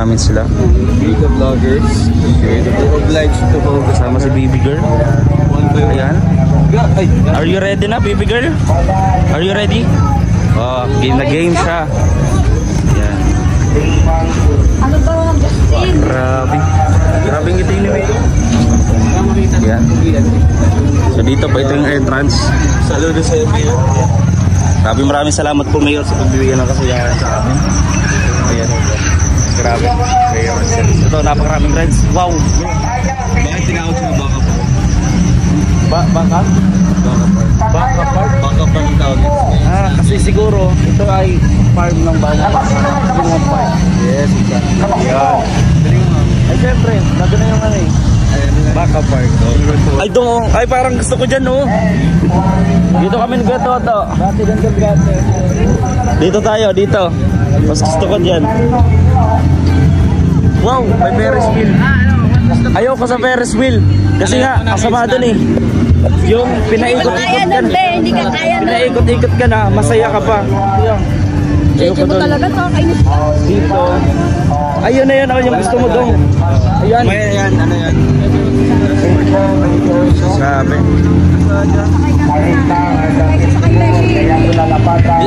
namin sila. Video vloggers. Obliged to go. Kasama si baby girl. Ayan. Are you ready na, baby girl? Are you ready? Oh, game na game siya. Ayan. Ano ba ang Justin? Grabe. Grabe yung ngiti ni May. Ayan. So dito po ito yung entrance. Saludo sa Mayor. Grabe, maraming salamat po Mayor sa pagbibigyan ng kasiyahan sa amin. Ayan. Grabe. Mayor. Ito, napakaraming rides. Wow. Bakit tinawag siya Baka Park? Baka? Baka Park? Baka Park? Baka Park yung tawag. Kasi siguro ito ay farm ng bawang park. Yes, exactly. Ayan. Ay syempre, nado na yung ano eh. Baka Park. Ay doon, ay parang gusto ko dyan no. Dito kami nagatoto. Dito tayo, dito. Mas gusto ko dyan. Wow, may Ferris wheel. Ayoko sa Ferris wheel. Kasi nga, kasama dun eh. Yung pinaikot-ikot ka na. Hindi ka kaya na. Pinaikot-ikot ka na, masaya ka pa. Cheche mo talaga to, kainis ka. Dito. Ayun na yun, ako yung gusto mo dong. Ayan. Ayan, ano yan? Sabi.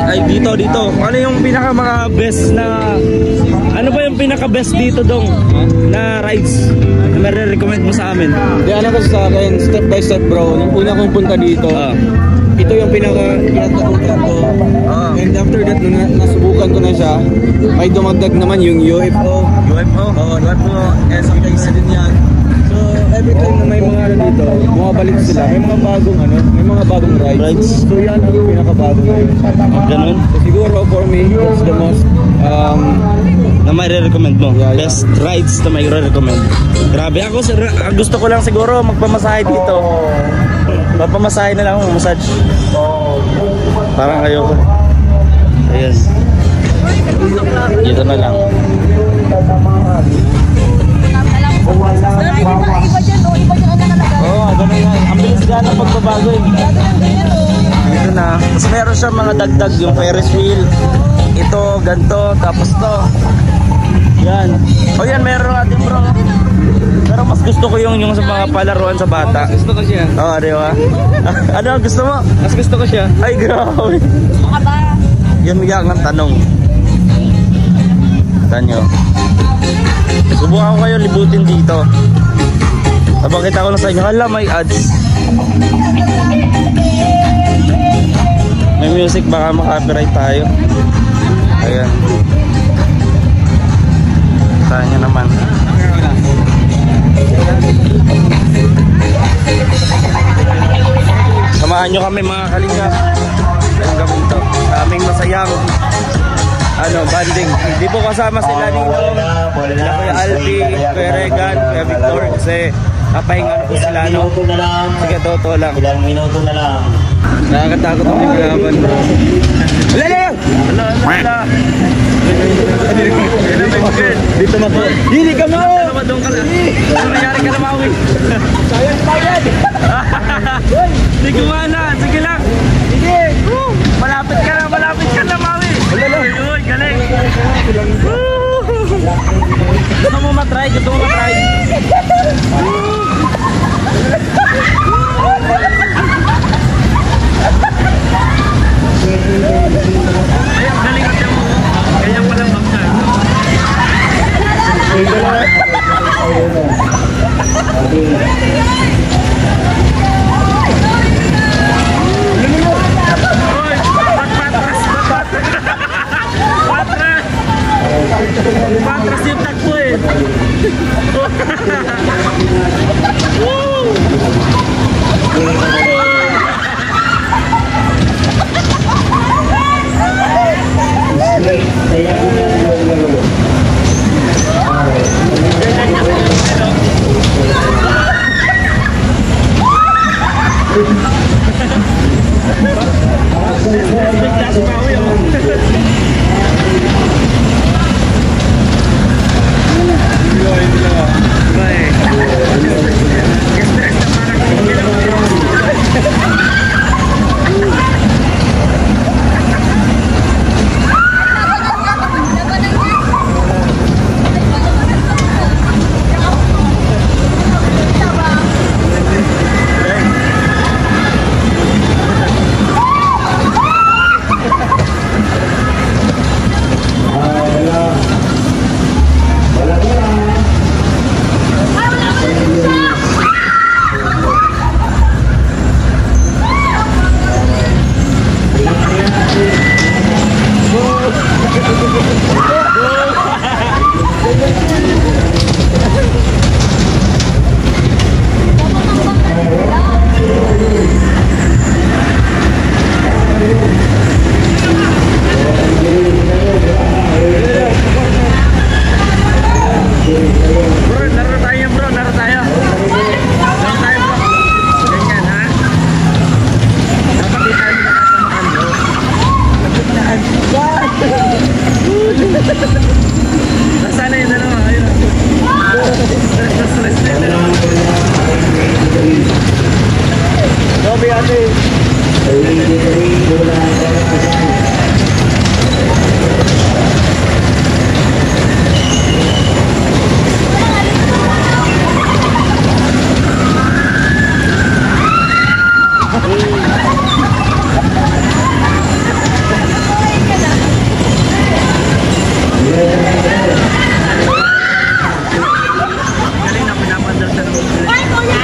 Ay, dito. Ano yung pinaka mga best na... Ano ba yung pinaka best dito dong na rides na marirecommend mo sa amin? Di ano kasi sa akin, step by step bro. Nung una kong punta dito, ito yung pinaka-pinaka ko. And after that, nung nasubukan ko na siya, may dumagdag naman yung UFO. UFO? Oo, UFO. Sometimes na din yan. So, every time na may mga ano dito, bumabalik sila. May mga bagong ano, may mga bagong rides. So, yan ang pinaka-bago ngayon. Ganun? So, siguro for me, it's the most na may re-recommend mo? Yeah. Best rides na may re-recommend. Grabe, ako gusto ko lang siguro magpamasahe dito. Magpamasahe na lang ako, massage. Parang ayoko. Ayan. Dito na lang. Iba dyan o, iba dyan ang nakalagay. Oo, ganun yan. Ang bilis gana pagbabago eh. Dito na. Tapos meron siya mga dagdag yung Ferris wheel. Ito, ganito, tapos to. Yan. O yan, meron natin bro. Pero mas gusto ko yung sa mga palaruan sa bata. mas gusto ko siya. Oo, di ba? Ano ang gusto mo? Mas gusto ko siya. Ay, grabe. Gusto ka ba? Yan ang tanong. Tanyo. Subukan ko kayo libutin dito. Napakita ko lang sa inyo. Hala, may ads. May music, baka maka-copyright tayo. Ayan. Tayo nyo naman. Samahan nyo kami mga kalingap. Ngayong gawin to. Aming masayang banding. Hindi po kasama sila Ninong, Kuya Alpi, Kuya Regan, Kuya Victor kasi napahinga po sila no. Sige, totoo lang. Ilang minuto na lang. Nakakatakot ang pagkakaban bro. Wala. Dito na po. Hindi ka mo! Doon ka lang. Ano nangyari ka na mawi? Sayang! Hindi kumana. Sige lang. Sige. Malapit ka na mawi. Uy, galing. Gusto mo matry? Ay, ang galing at mo. Kaya palang baksa. Patras yung takbo eh. Grabe ate. Galing na pinapandal sa nung. Ay, kuya!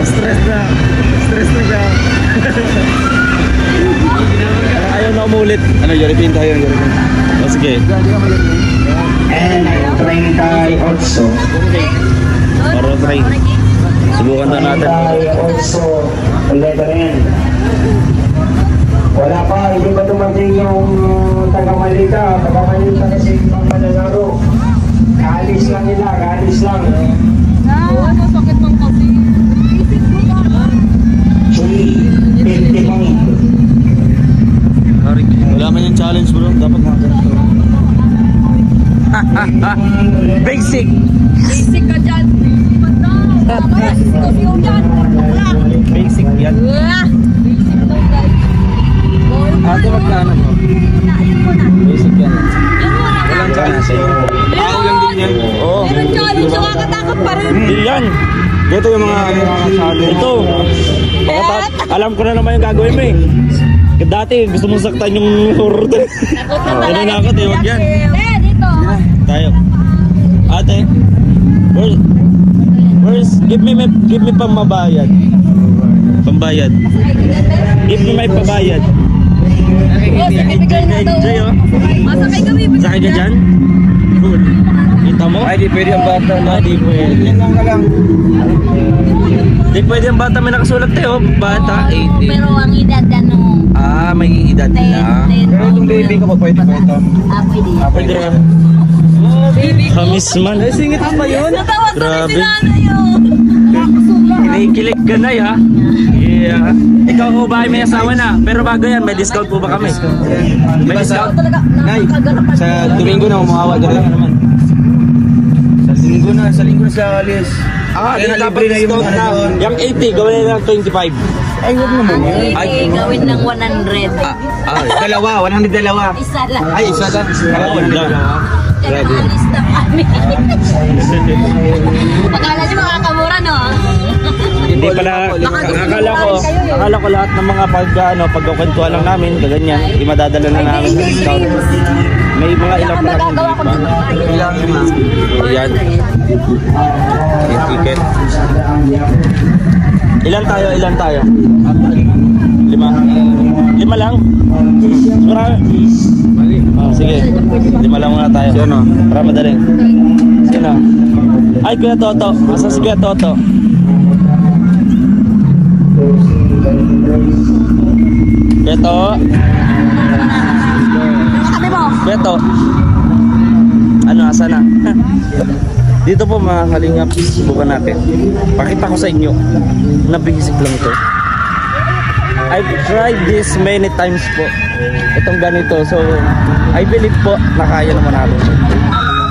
Stress na siya. Ayaw na umulit. Ano, Yoripin tayo, Yoripin. O sige. And 30 also. Paro try. Subukan na natin. 30 also. Letter N. Wala pa, hindi pa dumating yung taga-Malita. Taga-Malita kasi ibang mananaro. Kaalis lang nila, kaalis lang. Masakit mang kasi. 350 pound. Wala man yung challenge bro, dapat makaganto. Basic. Basic ka dyan. Basic dyan. Basic yan. Basic daw guys. Ate, magkano mo? Ayun mo na. Basic yan. Walang challenge. Ako lang din yan. Oo. Meron challenge, nakakatakot pa rin. Hindi yan. Dito yung mga challenge. Ito. Alam ko na naman yung gagawin mo eh. Dati gusto mong saktan yung horror doon. Nananakot eh, huwag yan. Dito. Tayo. Ate. Where's give me pambayad. Pambayad. Give me my pabayad. Enjoy oh. Masakay kami. Sakay ka dyan? Cool. Kita mo? Ay, di pwede ang bata na. Di pwede. Yan lang ka lang. Di pwede ang bata, may nakasulat tayo. Bata, 18. Pero ang edad ano? Ah, may edad lang. Pero itong baby ko pa pwede pa ito. Pwede. Pwede na. Kamis man. Ay, singit pa yun. Natawa sa Grabe. sinana yun. Nakakasulat. Kinikilig ka na ha. Yeah. Ikaw po ba ay may asawa na? Pero bago yan, may discount po ba kami? May Diba sa, discount? Talaga, Nay, nakakaganapan. sa Domingo na umahawa ka rin naman. Sa linggo na siya alis. Ah, Kaya di dapat libre na yung discount na. ano doon. Yung 80, gawin na ng 25. Ay, huwag naman yun. Ay, Gawin ng 100. Dalawa, 100 dalawa. Isa lang. Ay, isa lang. Kala ko 100 dalawa. Grabe. Alis na kami. Akala niyo makakamura, no? Hindi pala, akala ko lahat ng mga pagkakwentuhan lang namin, kaganyan, imadadala na namin sa discount. May mga ilang pa Magagawa ko dito. Ilang lima. Ayan. Yung ticket. Ilan tayo? 5? 5 lang? Marami. Oh, sige. 5 lang muna tayo. Sino? Para madaling. Sino? Ay, Kuya Toto. Asa si Kuya Toto? Beto. Sabi mo? Beto. Ano? asa na. Dito po mga kalingap, subukan natin. Pakita ko sa inyo na basic lang ito. I've tried this many times po. Itong ganito. So, I believe po na kaya naman natin.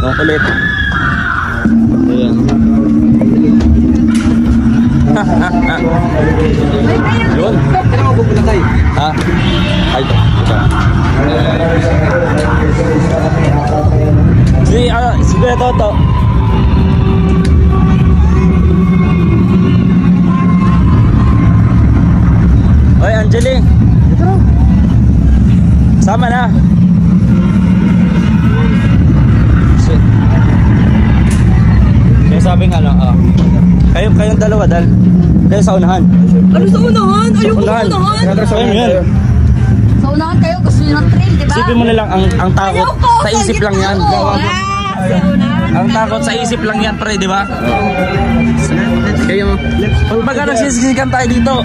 No, ulit. Ayan. Yun. Ha? Ay, ito. Si Kuya Toto. Oy, Angeline. Sama na. Kaya sabing kayong dalawa kayo sa unahan. Ano sa unahan? Ayoko sa unahan. Sa unahan kayo, gusto nyo ng trail, diba? Isipin mo na lang ang takot sa isip lang yan. Ang takot sa isip lang yan, pre, di ba? Kayo, pagka nagsisisikan tayo dito.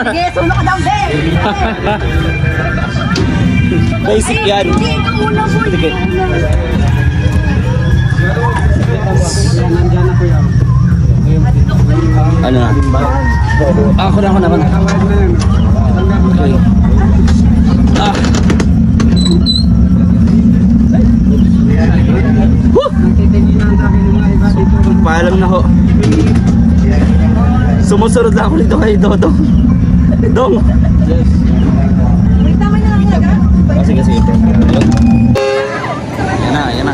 Sige, sulo ka daw, Ben! Basic yan. Sige. Ano na? Ako na. Okay. Paalam na ho. Sumusunod na ako dito kay Dodong. Dong! Yes. Sige. Yan na.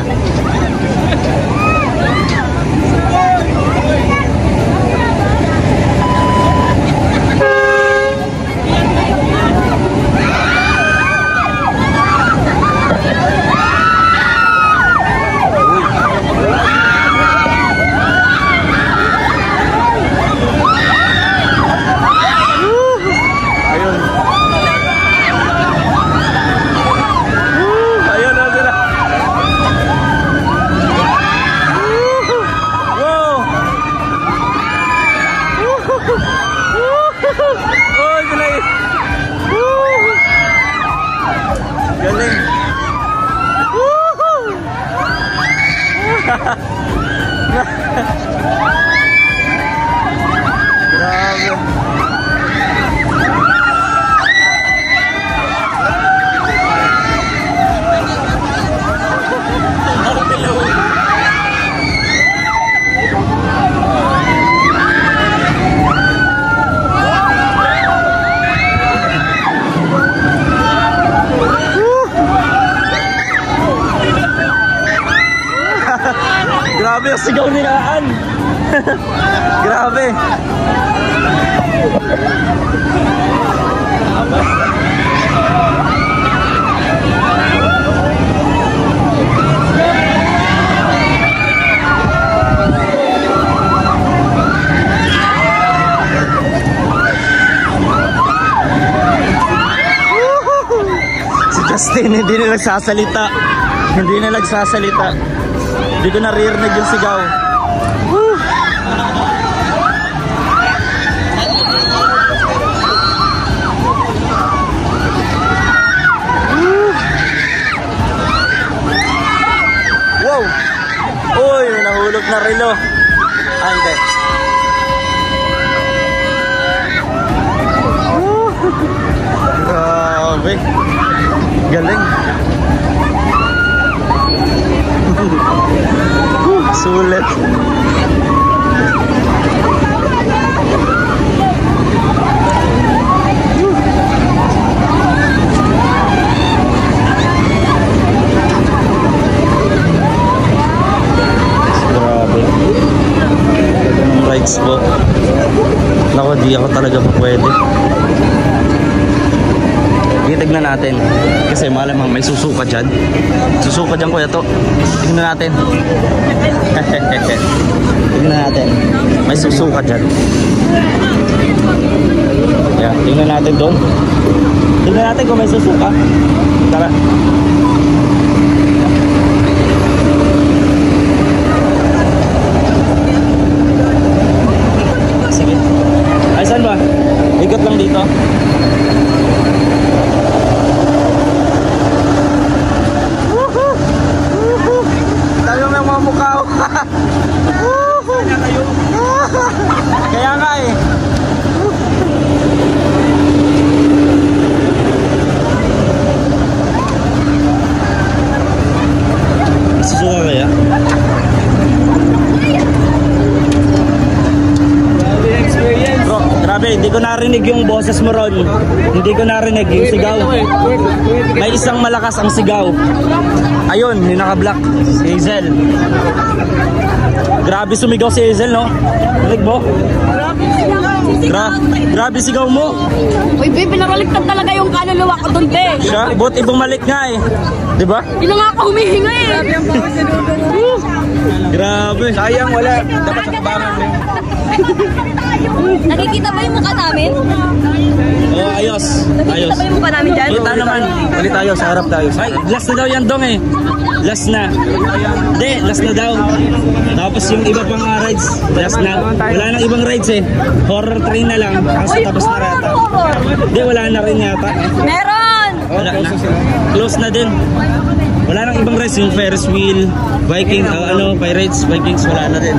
Grabe ang sigaw nilaan. Grabe. Si Justin hindi na nagsasalita. Hindi ko naririnig yung sigaw. Woo! Wow! Uy, nahulog na relo. Hindi. Grabe. Galing. Sulit. Grabe. Ang rides po. Naku, di ako talaga pa pwede. Tignan natin. Kasi malamang may susuka dyan. Susuka dyan, kuya to. Tignan natin. Tignan natin. May susuka dyan. Yan. Tignan natin doon. Tignan natin kung may susuka. Tara. Sige. Ay, saan ba? Ikot lang dito. boses mo ron, hindi ko narinig yung sigaw. May isang malakas ang sigaw. Ayun, yung naka-black, si Hazel. Grabe sumigaw si Hazel, no? Rinig mo? Grabe sigaw mo. Uy, be, pinaraliktad talaga yung kaluluwa ko dun, be. Siya, buti bumalik nga eh. Diba? Hindi na nga ako humihinga eh. Grabe. Sayang wala. Dapat sa kabangan. Nakikita ba yung mukha namin? Oh, ayos. Ayos. Nakikita ba yung mukha namin dyan? Kita naman. Ulit tayo, sa harap tayo. Ay, last na daw yan dong eh. Last na. Hindi, last na daw. Tapos yung iba pang rides, last na. Wala nang ibang rides eh. Horror train na lang. Kaso tapos na rata. Hindi, wala na rin yata. Meron! Wala na. Close na din. Wala nang ibang rides. Yung Ferris wheel, Viking, Pirates, Vikings, wala na din.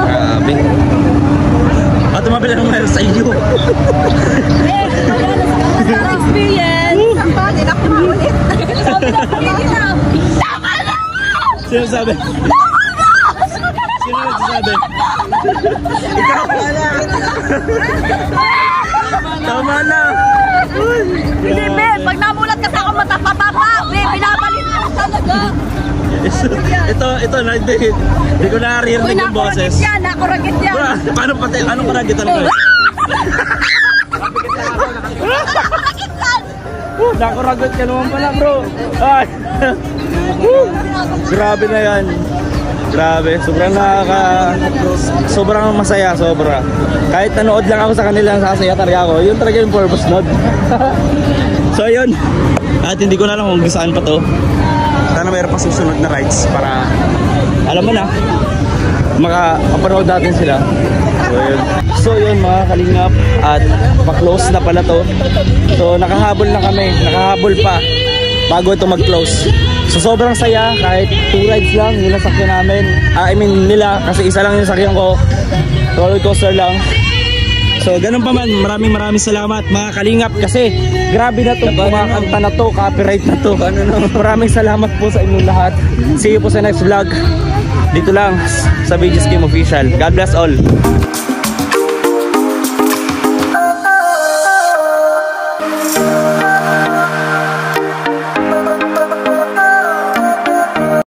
Grabe. At tumabila ng mayroon sa iyo. Experience! Sino sabi? Sino nagsasabi? Ikaw. Tama na. Hindi, be. Pag namulat ka sa ako matapapapa, be, pinapalit ka talaga. Ito, hindi ko naririnig yung boses. Nakuragit yan. Paano pati, anong paragitan ko? Nakuragot ka naman pala, bro. Ay. Grabe na yan. Grabe, sobrang masaya, sobra. Kahit nanood lang ako sa kanila, sasaya talaga ako. Yun talaga yung purpose nun. So yun. At hindi ko na lang kung saan pa to. Sana mayroon pa susunod na rides para alam mo na, makapanood natin sila. So yun mga kalingap, at pa-close na pala to. So nakahabol na kami, nakahabol pa bago ito mag-close. So sobrang saya, kahit 2 rides lang yung nasakyan namin. Nila, kasi isa lang yung nasakyan ko. Roller coaster lang. So ganun pa man, maraming salamat mga kalingap, kasi grabe na to, kumakanta na to, copyright na to. Maraming salamat po sa inyong lahat. See you po sa next vlog. Dito lang sa VG's Game Official. God bless all.